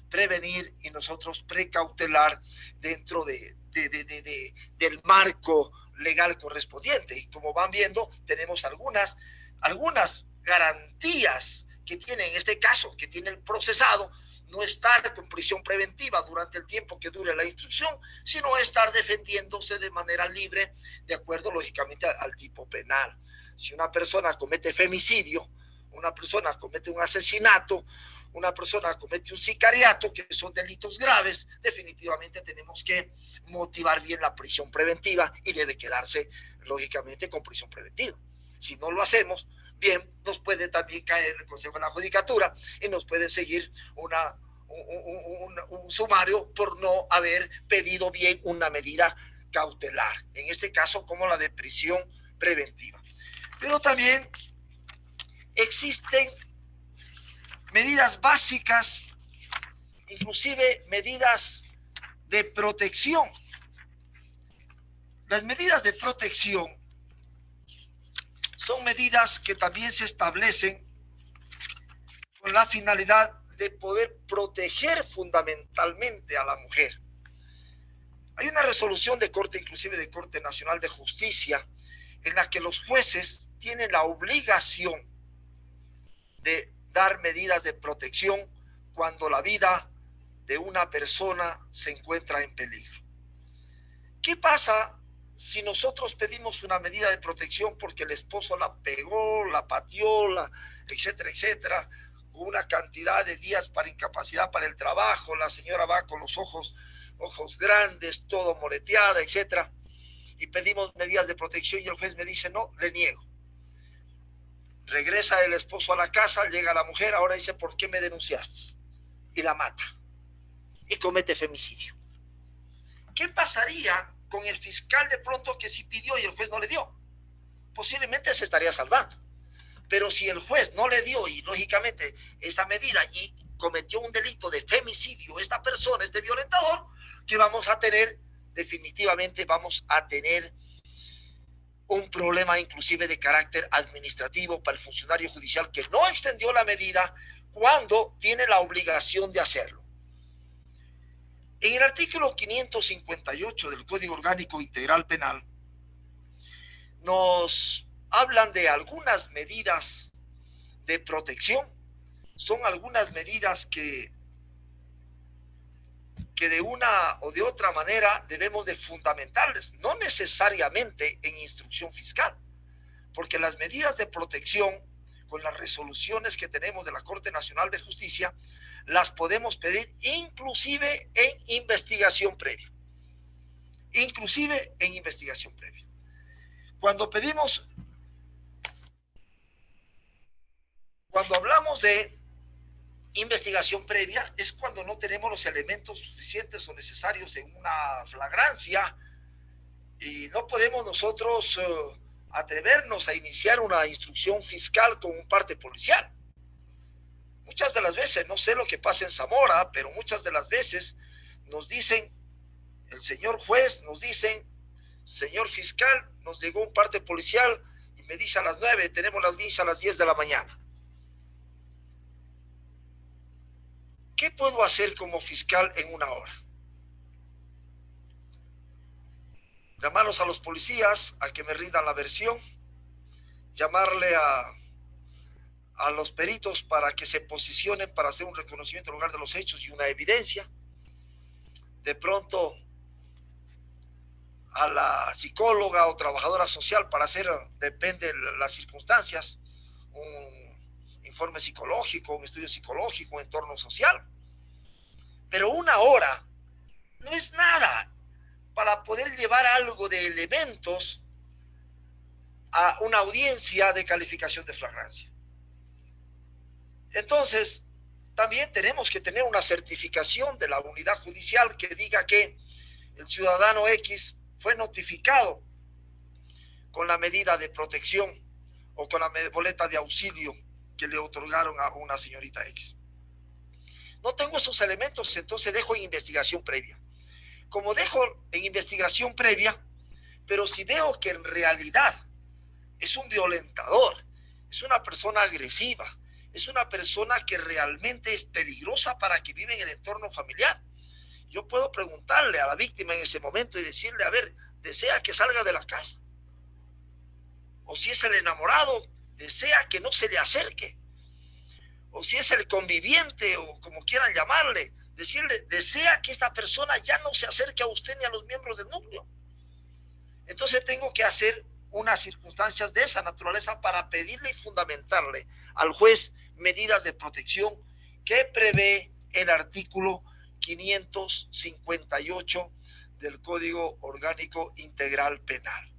prevenir y nosotros precautelar dentro del marco legal correspondiente. Y como van viendo, tenemos algunas garantías que tiene en este caso, que tiene el procesado, no estar con prisión preventiva durante el tiempo que dure la instrucción, sino estar defendiéndose de manera libre, de acuerdo lógicamente al tipo penal. Si una persona comete femicidio, una persona comete un asesinato, una persona comete un sicariato, que son delitos graves, definitivamente tenemos que motivar bien la prisión preventiva y debe quedarse lógicamente con prisión preventiva. Si no lo hacemos, bien, nos puede también caer el Consejo de la Judicatura y nos puede seguir un sumario por no haber pedido bien una medida cautelar, en este caso como la de prisión preventiva. Pero también existen medidas básicas, inclusive medidas de protección. Las medidas de protección son medidas que también se establecen con la finalidad de poder proteger fundamentalmente a la mujer. Hay una resolución de Corte, inclusive de Corte Nacional de Justicia, en la que los jueces tienen la obligación de dar medidas de protección cuando la vida de una persona se encuentra en peligro. ¿Qué pasa si nosotros pedimos una medida de protección porque el esposo la pegó, la pateó, etcétera, etcétera, con una cantidad de días para incapacidad para el trabajo, la señora va con los ojos grandes, todo moreteada, etcétera, y pedimos medidas de protección y el juez me dice no, le niego? Regresa el esposo a la casa, llega la mujer, ahora dice, ¿por qué me denunciaste? Y la mata y comete femicidio. ¿Qué pasaría con el fiscal de pronto que sí pidió y el juez no le dio? Posiblemente se estaría salvando. Pero si el juez no le dio y lógicamente esta medida y cometió un delito de femicidio esta persona, este violentador, ¿qué vamos a tener? Definitivamente vamos a tener un problema inclusive de carácter administrativo para el funcionario judicial que no extendió la medida cuando tiene la obligación de hacerlo. En el artículo 558 del Código Orgánico Integral Penal nos hablan de algunas medidas de protección. Son algunas medidas que de una o de otra manera debemos de fundamentarles, no necesariamente en instrucción fiscal, porque las medidas de protección, con las resoluciones que tenemos de la Corte Nacional de Justicia, las podemos pedir inclusive en investigación previa. Inclusive en investigación previa. Cuando hablamos de investigación previa, es cuando no tenemos los elementos suficientes o necesarios en una flagrancia y no podemos nosotros atrevernos a iniciar una instrucción fiscal con un parte policial. Muchas de las veces, no sé lo que pasa en Zamora, pero muchas de las veces nos dicen, el señor juez nos dicen, señor fiscal, nos llegó un parte policial y me dice a las 9, tenemos la audiencia a las 10 de la mañana. ¿Qué puedo hacer como fiscal en una hora? Llamarlos a los policías a que me rindan la versión, llamarle a los peritos para que se posicionen para hacer un reconocimiento del lugar de los hechos y una evidencia. De pronto a la psicóloga o trabajadora social para hacer, depende de las circunstancias, un informe psicológico, un estudio psicológico, un entorno social. Pero una hora no es nada para poder llevar algo de elementos a una audiencia de calificación de flagrancia. Entonces, también tenemos que tener una certificación de la unidad judicial que diga que el ciudadano X fue notificado con la medida de protección o con la boleta de auxilio que le otorgaron a una señorita X. No tengo esos elementos, entonces dejo en investigación previa. Como dejo en investigación previa, pero si veo que en realidad es un violentador, es una persona agresiva, es una persona que realmente es peligrosa para que vive en el entorno familiar, yo puedo preguntarle a la víctima en ese momento y decirle, a ver, ¿desea que salga de la casa? O si es el enamorado, desea que no se le acerque. O si es el conviviente, o como quieran llamarle, decirle, desea que esta persona ya no se acerque a usted ni a los miembros del núcleo. Entonces tengo que hacer unas circunstancias de esa naturaleza para pedirle y fundamentarle al juez medidas de protección que prevé el artículo 558 del Código Orgánico Integral Penal.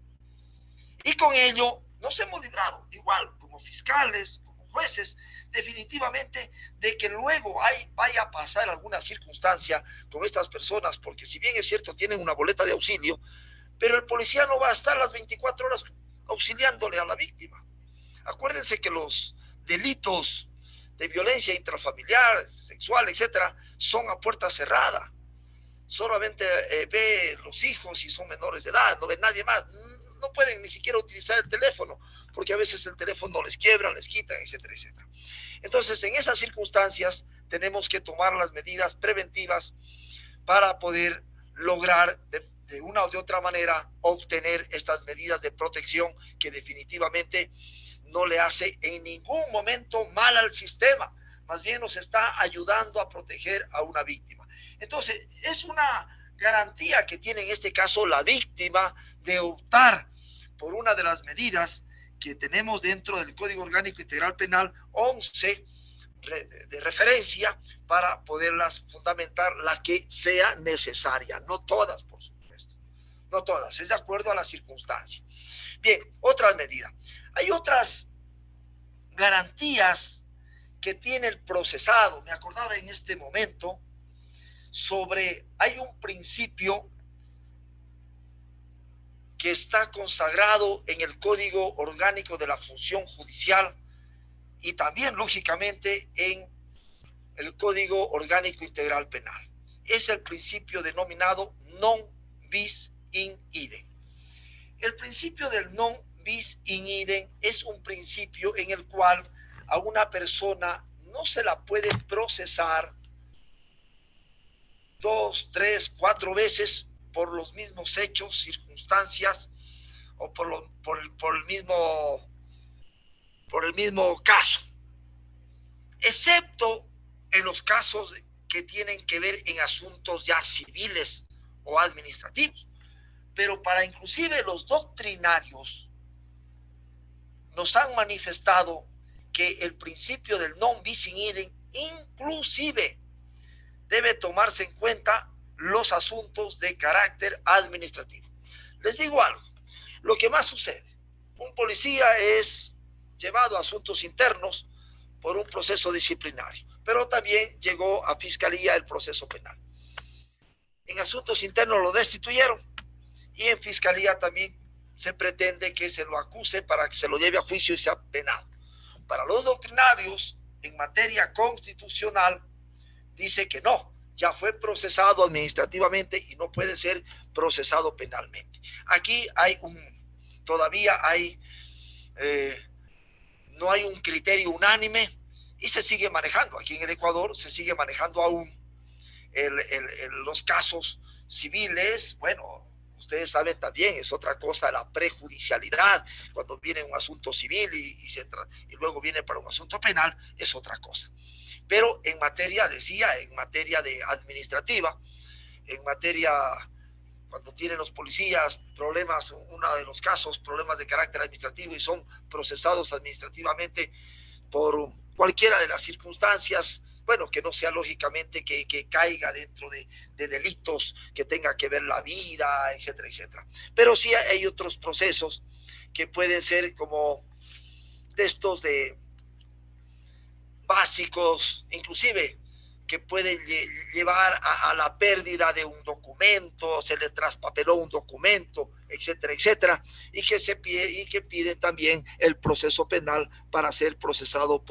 Y con ello nos hemos librado, igual como fiscales, como jueces, definitivamente de que luego vaya a pasar alguna circunstancia con estas personas, porque si bien es cierto tienen una boleta de auxilio, pero el policía no va a estar las 24 horas auxiliándole a la víctima. Acuérdense que los delitos de violencia intrafamiliar, sexual, etcétera, son a puerta cerrada. Solamente ve los hijos si son menores de edad, no ve nadie más. No pueden ni siquiera utilizar el teléfono, porque a veces el teléfono les quiebran, les quitan, etcétera, etcétera. Entonces, en esas circunstancias, tenemos que tomar las medidas preventivas para poder lograr de una o de otra manera obtener estas medidas de protección que definitivamente no le hace en ningún momento mal al sistema, más bien nos está ayudando a proteger a una víctima. Entonces, es una garantía que tiene en este caso la víctima de optar por una de las medidas que tenemos dentro del Código Orgánico Integral Penal 11 de referencia para poderlas fundamentar la que sea necesaria, no todas, por supuesto, no todas, es de acuerdo a la circunstancia. Bien, otra medida. Hay otras garantías que tiene el procesado. Me acordaba en este momento hay un principio que está consagrado en el Código Orgánico de la Función Judicial y también, lógicamente, en el Código Orgánico Integral Penal. Es el principio denominado non bis in idem. El principio del non bis in idem es un principio en el cual a una persona no se la puede procesar 2, 3, 4 veces por los mismos hechos, circunstancias o por el mismo caso, excepto en los casos que tienen que ver en asuntos ya civiles o administrativos. Pero para inclusive los doctrinarios nos han manifestado que el principio del non bis in idem inclusive debe tomarse en cuenta los asuntos de carácter administrativo. Les digo algo, lo que más sucede, un policía es llevado a asuntos internos por un proceso disciplinario, pero también llegó a fiscalía el proceso penal. En asuntos internos lo destituyeron y en fiscalía también se pretende que se lo acuse para que se lo lleve a juicio y sea penado. Para los doctrinarios en materia constitucional dice que no, ya fue procesado administrativamente y no puede ser procesado penalmente. Aquí todavía no hay un criterio unánime y se sigue manejando. Aquí en el Ecuador se sigue manejando aún los casos civiles. Bueno, ustedes saben también, es otra cosa la prejudicialidad, cuando viene un asunto civil y luego viene para un asunto penal, es otra cosa. Pero en materia de administrativa, en materia, cuando tienen los policías problemas, uno de los casos, problemas de carácter administrativo y son procesados administrativamente por cualquiera de las circunstancias, bueno, que no sea lógicamente que caiga dentro de delitos que tenga que ver la vida, etcétera, etcétera. Pero sí hay otros procesos que pueden ser como de estos de básicos, inclusive que pueden llevar a la pérdida de un documento, se le traspapeló un documento, etcétera, etcétera, y que piden también el proceso penal para ser procesado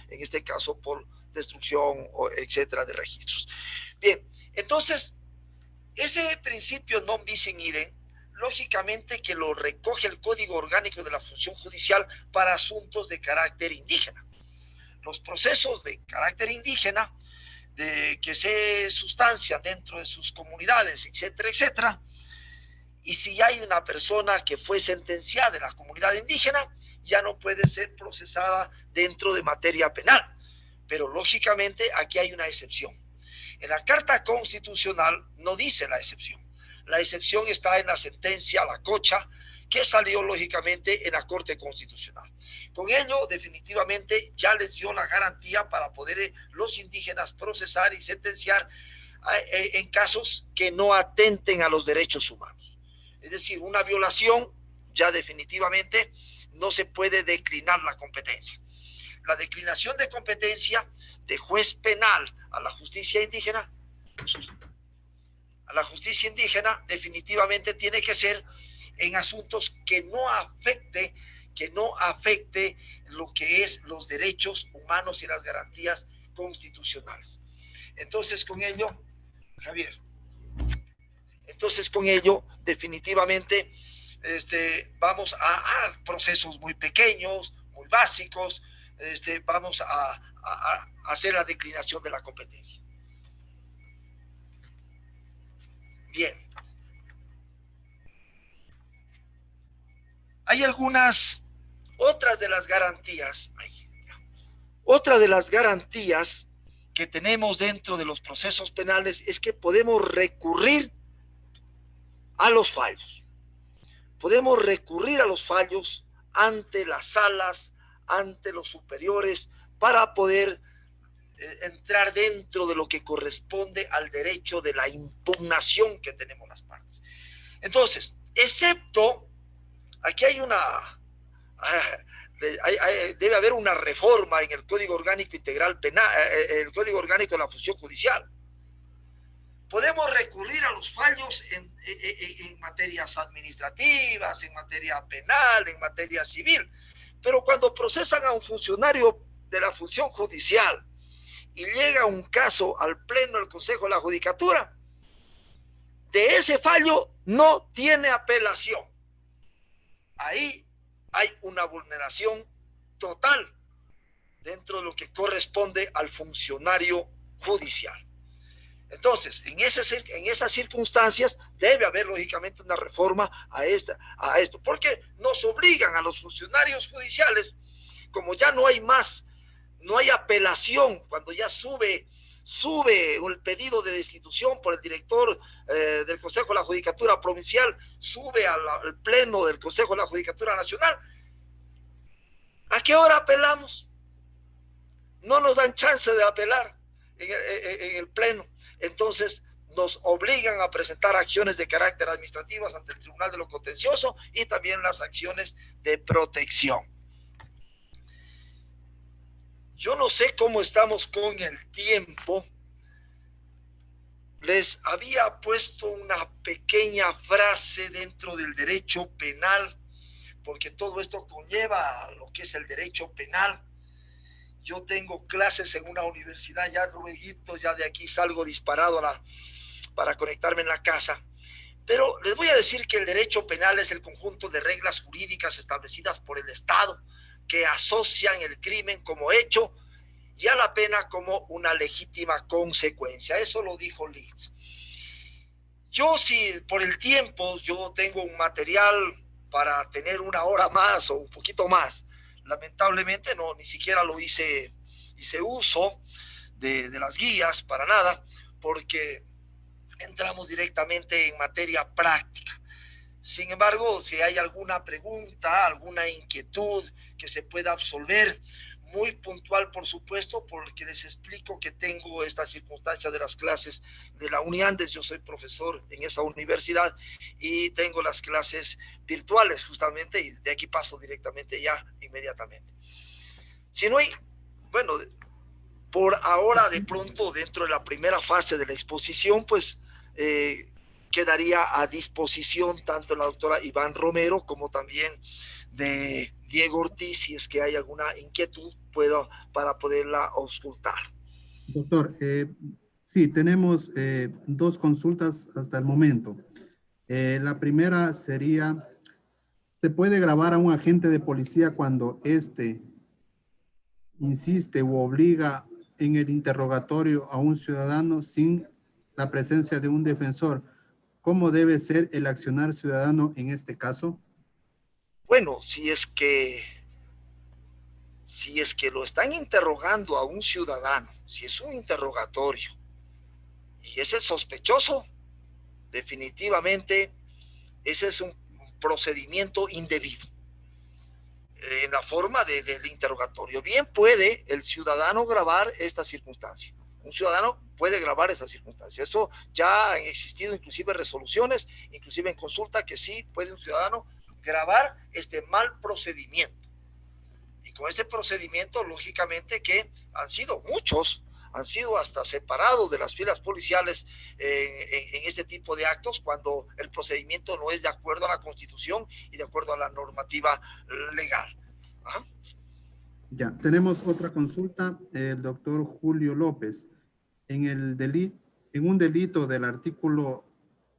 en este caso, por destrucción, etcétera, de registros. Bien, entonces, ese principio non bis in idem, lógicamente que lo recoge el Código Orgánico de la Función Judicial para asuntos de carácter indígena. Los procesos de carácter indígena que se sustancian dentro de sus comunidades, etcétera, etcétera, y si hay una persona que fue sentenciada en la comunidad indígena, ya no puede ser procesada dentro de materia penal. Pero lógicamente aquí hay una excepción. En la Carta Constitucional no dice la excepción. La excepción está en la sentencia La Cocha, que salió lógicamente en la Corte Constitucional. Con ello, definitivamente, ya les dio la garantía para poder los indígenas procesar y sentenciar en casos que no atenten a los derechos humanos. Es decir, una violación, ya definitivamente no se puede declinar la competencia. La declinación de competencia de juez penal a la justicia indígena definitivamente tiene que ser en asuntos que no afecte lo que es los derechos humanos y las garantías constitucionales. Entonces, con ello, Javier, definitivamente vamos a procesos muy pequeños, muy básicos, vamos a hacer la declinación de la competencia. Bien. Hay otras de las garantías que tenemos dentro de los procesos penales es que podemos recurrir a los fallos. Podemos recurrir a los fallos ante las salas, ante los superiores, para poder entrar dentro de lo que corresponde al derecho de la impugnación que tenemos las partes. Entonces, excepto, aquí debe haber una reforma en el Código Orgánico Integral Penal, el Código Orgánico de la Función Judicial. Podemos recurrir a los fallos en materias administrativas, en materia penal, en materia civil, pero cuando procesan a un funcionario de la función judicial y llega un caso al Pleno del Consejo de la Judicatura, de ese fallo no tiene apelación. Ahí hay una vulneración total dentro de lo que corresponde al funcionario judicial. Entonces, en esas circunstancias debe haber lógicamente una reforma a esto, porque nos obligan a los funcionarios judiciales, como ya no hay más, no hay apelación, cuando ya sube el pedido de destitución por el director del Consejo de la Judicatura Provincial, sube al pleno del Consejo de la Judicatura Nacional. ¿A qué hora apelamos? No nos dan chance de apelar en el pleno. Entonces nos obligan a presentar acciones de carácter administrativo ante el Tribunal de lo Contencioso y también las acciones de protección. Yo no sé cómo estamos con el tiempo. Les había puesto una pequeña frase dentro del derecho penal, porque todo esto conlleva lo que es el derecho penal. Yo tengo clases en una universidad, ya luego, ya de aquí salgo disparado para conectarme en la casa. Pero les voy a decir que el derecho penal es el conjunto de reglas jurídicas establecidas por el Estado que asocian el crimen como hecho y a la pena como una legítima consecuencia. Eso lo dijo Litz. Yo, si por el tiempo, yo tengo un material para tener una hora más o un poquito más. Lamentablemente no, ni siquiera lo hice uso de las guías para nada, porque entramos directamente en materia práctica. Sin embargo, si hay alguna pregunta, alguna inquietud que se pueda absolver, muy puntual, por supuesto, porque les explico que tengo esta circunstancia de las clases de la Uniandes. Yo soy profesor en esa universidad y tengo las clases virtuales justamente, y de aquí paso directamente ya, inmediatamente. Si no hay, bueno, por ahora de pronto dentro de la primera fase de la exposición, pues quedaría a disposición tanto la doctora Iván Romero como también de Diego Ortiz, si es que hay alguna inquietud para poderla auscultar. Doctor, sí, tenemos dos consultas hasta el momento. La primera sería, ¿se puede grabar a un agente de policía cuando éste insiste o obliga en el interrogatorio a un ciudadano sin la presencia de un defensor? ¿Cómo debe ser el accionar ciudadano en este caso? Bueno, si es que lo están interrogando a un ciudadano, si es un interrogatorio y es el sospechoso, definitivamente ese es un procedimiento indebido en la forma del interrogatorio. Bien puede el ciudadano grabar esta circunstancia. Un ciudadano puede grabar esa circunstancia. Eso ya han existido inclusive resoluciones, inclusive en consulta, que sí puede un ciudadano grabar este mal procedimiento. Y con ese procedimiento, lógicamente que han sido muchos, han sido hasta separados de las filas policiales en este tipo de actos cuando el procedimiento no es de acuerdo a la Constitución y de acuerdo a la normativa legal. Ajá. Ya, tenemos otra consulta, el doctor Julio López. En un delito del artículo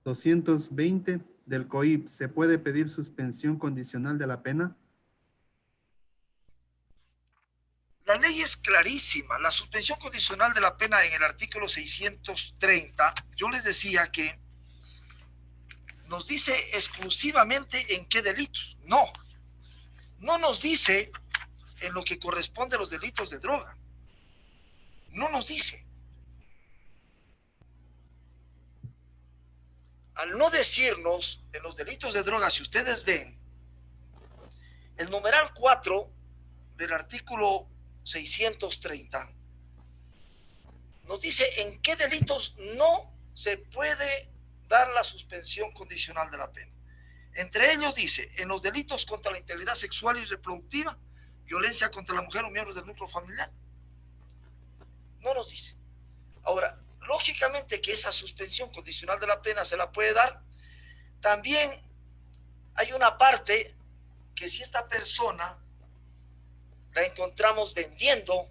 220 del COIP, ¿se puede pedir suspensión condicional de la pena? La ley es clarísima. La suspensión condicional de la pena en el artículo 630, yo les decía que nos dice exclusivamente en qué delitos. No nos dice en lo que corresponde a los delitos de droga. No nos dice. Al no decirnos en los delitos de droga, si ustedes ven, el numeral 4 del artículo 630 nos dice en qué delitos no se puede dar la suspensión condicional de la pena. Entre ellos dice, en los delitos contra la integridad sexual y reproductiva, violencia contra la mujer o miembros del núcleo familiar. No nos dice. Ahora, lógicamente que esa suspensión condicional de la pena se la puede dar. También hay una parte que si esta persona la encontramos vendiendo,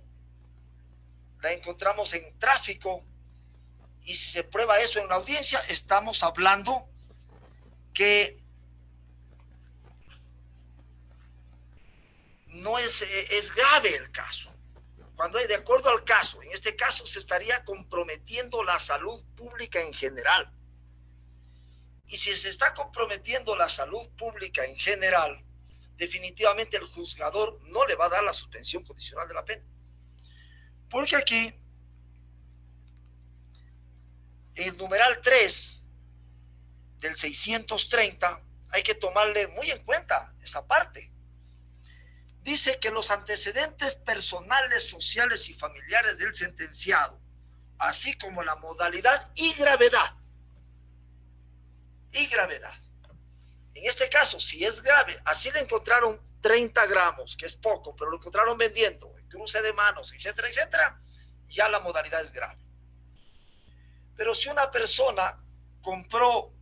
la encontramos en tráfico, y si se prueba eso en la audiencia, estamos hablando que no es grave el caso. cuando hay de acuerdo al caso, en este caso se estaría comprometiendo la salud pública en general. Y si se está comprometiendo la salud pública en general, definitivamente el juzgador no le va a dar la suspensión condicional de la pena. Porque aquí, en el numeral 3 del 630, hay que tomarle muy en cuenta esa parte. Dice que los antecedentes personales, sociales y familiares del sentenciado, así como la modalidad y gravedad. En este caso, si es grave, así le encontraron 30 gramos, que es poco, pero lo encontraron vendiendo, cruce de manos, etcétera, etcétera, ya la modalidad es grave. Pero si una persona compró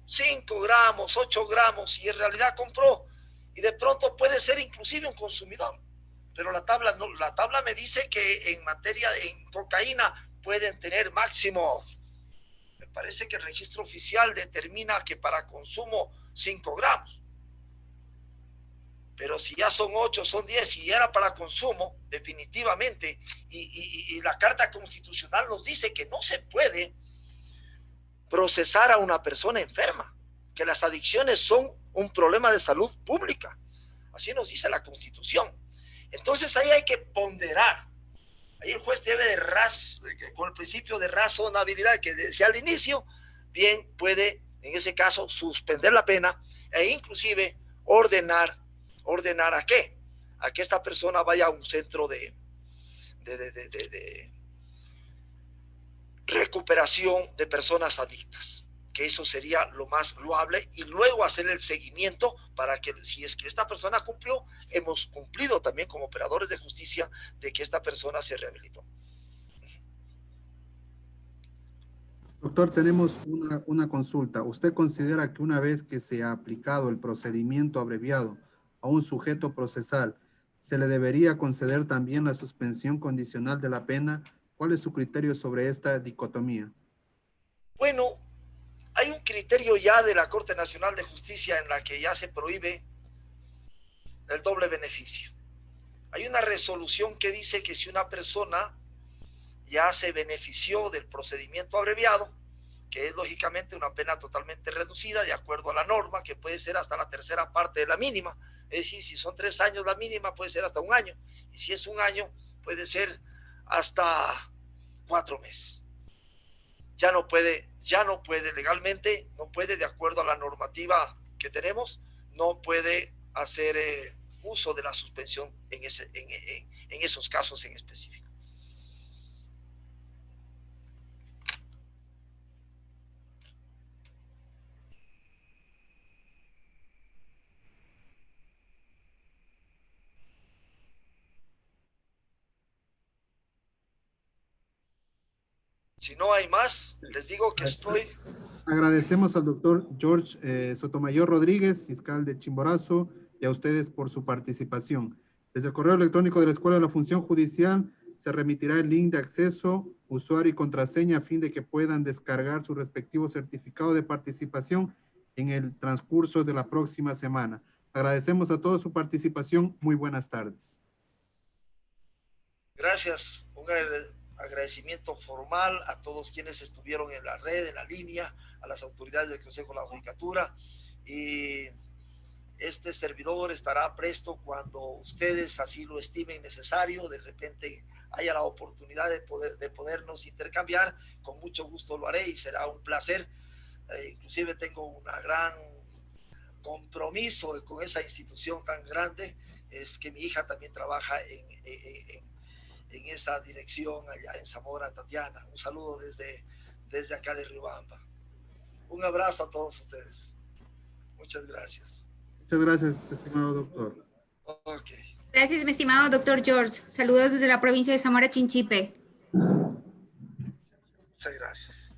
5 gramos, 8 gramos, y en realidad compró, y de pronto puede ser inclusive un consumidor, pero la tabla no, la tabla me dice que en materia de cocaína pueden tener máximo, me parece que el registro oficial determina que para consumo 5 gramos. Pero si ya son 8, son 10 y era para consumo, definitivamente, y la Carta Constitucional nos dice que no se puede procesar a una persona enferma, que las adicciones son un problema de salud pública. Así nos dice la Constitución. Entonces ahí hay que ponderar. Ahí el juez debe con el principio de razonabilidad que decía al inicio, bien puede, en ese caso, suspender la pena e inclusive ordenar ¿a qué? A que esta persona vaya a un centro de recuperación de personas adictas, que eso sería lo más loable, y luego hacer el seguimiento para que, si es que esta persona cumplió, hemos cumplido también como operadores de justicia de que esta persona se rehabilitó. Doctor, tenemos una consulta. ¿Usted considera que una vez que se ha aplicado el procedimiento abreviado a un sujeto procesal, se le debería conceder también la suspensión condicional de la pena? ¿Cuál es su criterio sobre esta dicotomía? Bueno, hay un criterio ya de la Corte Nacional de Justicia en la que ya se prohíbe el doble beneficio. Hay una resolución que dice que si una persona ya se benefició del procedimiento abreviado, que es lógicamente una pena totalmente reducida de acuerdo a la norma, que puede ser hasta la tercera parte de la mínima, es decir, si son 3 años la mínima, puede ser hasta 1 año, y si es 1 año, puede ser hasta 4 meses. Ya no puede legalmente, no puede, de acuerdo a la normativa que tenemos, no puede hacer uso de la suspensión en esos casos en específico. Si no hay más, les digo que estoy... Agradecemos al doctor George Sotomayor Rodríguez, fiscal de Chimborazo, y a ustedes por su participación. Desde el correo electrónico de la Escuela de la Función Judicial se remitirá el link de acceso, usuario y contraseña a fin de que puedan descargar su respectivo certificado de participación en el transcurso de la próxima semana. Agradecemos a todos su participación. Muy buenas tardes. Gracias. Un agradecimiento formal a todos quienes estuvieron en la red, en la línea, a las autoridades del Consejo de la Judicatura, y este servidor estará presto cuando ustedes así lo estimen necesario. De repente haya la oportunidad de podernos intercambiar, con mucho gusto lo haré y será un placer. Inclusive tengo un gran compromiso con esa institución tan grande, es que mi hija también trabaja en esa dirección allá en Zamora, Tatiana. Un saludo desde acá de Riobamba. Un abrazo a todos ustedes. Muchas gracias. Muchas gracias, estimado doctor. Okay. Gracias, mi estimado doctor George. Saludos desde la provincia de Zamora Chinchipe. Muchas gracias.